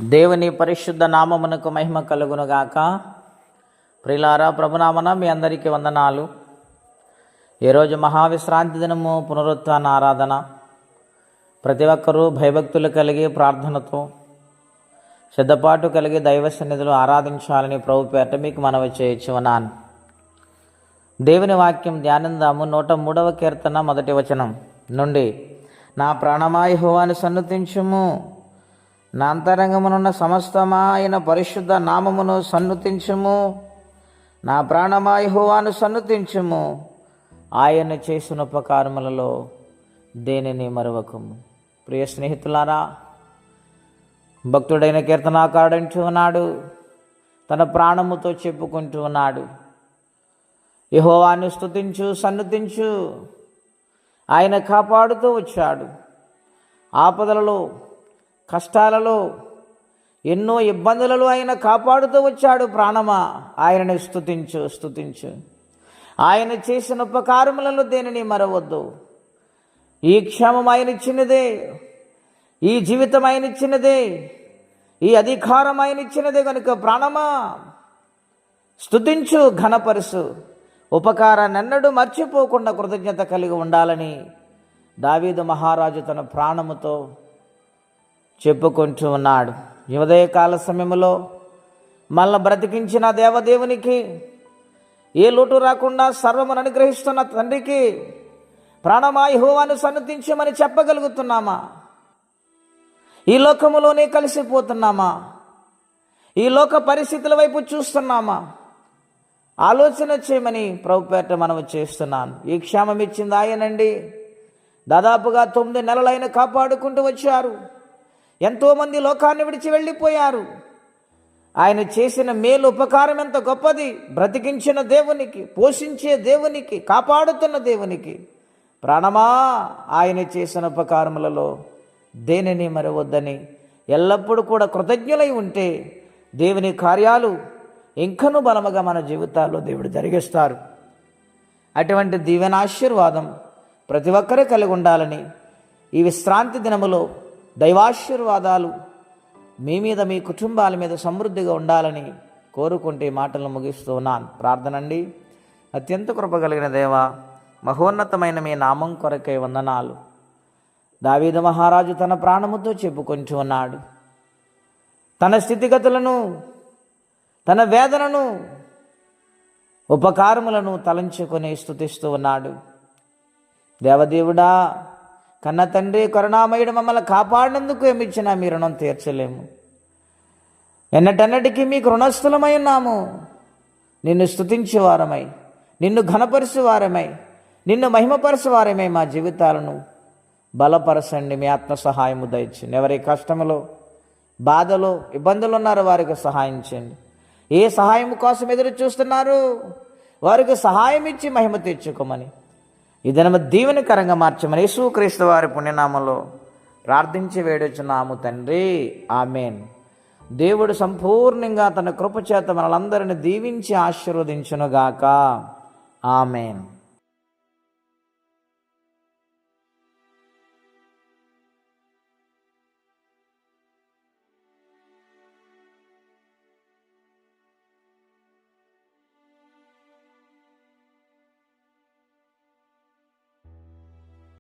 దేవుని పరిశుద్ధ నామమునకు మహిమ కలుగునుగాక. ప్రియులారా, ప్రభునామన మీ అందరికీ వందనాలు. ఈరోజు మహావిశ్రాంతి దినము, పునరుత్థాన ఆరాధన. ప్రతి ఒక్కరూ భయభక్తులు కలిగి ప్రార్థనతో సిద్ధపాటు కలిగి దైవ సన్నిధిలో ఆరాధించాలని ప్రభు పేట మీకు మనవి చేయుచున్నాను. దేవుని వాక్యం ధ్యానిందాము. 103వ కీర్తన 1వ వచనం నుండి, నా ప్రాణమా యెహోవాను సన్నుతించుము, నా అంతరంగమునున్న సమస్తమా ఆయన పరిశుద్ధ నామమును సన్నుతించుము. నా ప్రాణమా యెహోవాను సన్నుతించుము, ఆయన చేసిన ఉపకారములలో దేనిని మరువకము. ప్రియ స్నేహితులారా, భక్తుడైన కీర్తనాకారుడంటూ ఉన్నాడు, తన ప్రాణముతో చెప్పుకుంటూ ఉన్నాడు, యెహోవాను స్తుతించు, సన్నుతించు. ఆయన కాపాడుతూ వచ్చాడు. ఆపదలలో, కష్టాలలో, ఎన్నో ఇబ్బందులలో ఆయన కాపాడుతూ వచ్చాడు. ప్రాణమా, ఆయనని స్తుతించు, స్తుతించు. ఆయన చేసిన ఉపకారములలో దేనిని మరవద్దు. ఈ క్షేమం ఆయన ఇచ్చినదే, ఈ జీవితం ఆయన ఇచ్చినదే, ఈ అధికారం ఆయన ఇచ్చినదే కనుక ప్రాణమా స్తుతించు, ఘనపరుసు. ఉపకారాన్ని ఎన్నడూ మర్చిపోకుండా కృతజ్ఞత కలిగి ఉండాలని దావీదు మహారాజు తన ప్రాణముతో చెప్పుకుంటూ ఉన్నాడు. ఈ ఉదయకాల సమయంలో మనల్ని బ్రతికించిన దేవదేవునికి, ఏ లోటు రాకుండా సర్వమును అనుగ్రహిస్తున్న తండ్రికి ప్రాణమా యెహోవాను సన్నుతించమని చెప్పగలుగుతున్నామా? ఈ లోకములోనే కలిసిపోతున్నామా? ఈ లోక పరిస్థితుల వైపు చూస్తున్నామా? ఆలోచన చేయమని ప్రభుపేట మనవి చేస్తున్నాను. ఈ క్షేమం ఇచ్చింది ఆయనండి. దాదాపుగా 9 నెలలు ఆయన కాపాడుకుంటూ వచ్చారు. ఎంతోమంది లోకాన్ని విడిచి వెళ్ళిపోయారు. ఆయన చేసిన మేలు, ఉపకారం ఎంత గొప్పది. బ్రతికించిన దేవునికి, పోషించే దేవునికి, కాపాడుతున్న దేవునికి ప్రాణమా ఆయన చేసిన ఉపకారములలో దేనిని మరవద్దని ఎల్లప్పుడూ కూడా కృతజ్ఞులై ఉంటే దేవుని కార్యాలు ఇంకనూ బలముగా మన జీవితాల్లో దేవుడు జరిగిస్తారు. అటువంటి దీవెనాశీర్వాదం ప్రతి ఒక్కరూ కలిగి ఉండాలని ఈ విశ్రాంతి దినములో దైవాశీర్వాదాలు మీ మీద, మీ కుటుంబాల మీద సమృద్ధిగా ఉండాలని కోరుకుంటే మాటలను ముగిస్తూ ఉన్నాను. ప్రార్థనండి. అత్యంత కృప కలిగిన దేవా, మహోన్నతమైన మీ నామం కొరకై వందనాలు. దావీదు మహారాజు తన ప్రాణముతో చెప్పుకుంటూ ఉన్నాడు. తన స్థితిగతులను, తన వేదనను, ఉపకారములను తలంచుకొని స్తుతిస్తూ ఉన్నాడు. దేవదేవుడా, కన్న తండ్రి, కరుణామయుడు, మమ్మల్ని కాపాడినందుకు ఏమిచ్చినా మీ రుణం తీర్చలేము. ఎన్నటన్నటికీ మీకు రుణస్థులమై ఉన్నాము. నిన్ను స్తుతించేవారమై, నిన్ను ఘనపరిచేవారమై, నిన్ను మహిమపరిచేవారమై మా జీవితాలను బలపరచండి. మీ ఆత్మ సహాయము దయచండి. ఎవరి కష్టములో, బాధలో, ఇబ్బందులు ఉన్నారో వారికి సహాయం చేయండి. ఏ సహాయం కోసం ఎదురు చూస్తున్నారు వారికి సహాయం ఇచ్చి మహిమ తెచ్చుకోమని, ఈ దినము దీవెనకరంగా మార్చమని యేసుక్రీస్తు వారి పుణ్యనామంలో ప్రార్థించి వేడుచున్నాము తండ్రి, ఆమేన్. దేవుడు సంపూర్ణంగా తన కృపచేత మనలందరిని దీవించి ఆశీర్వదించునుగాక. ఆమేన్.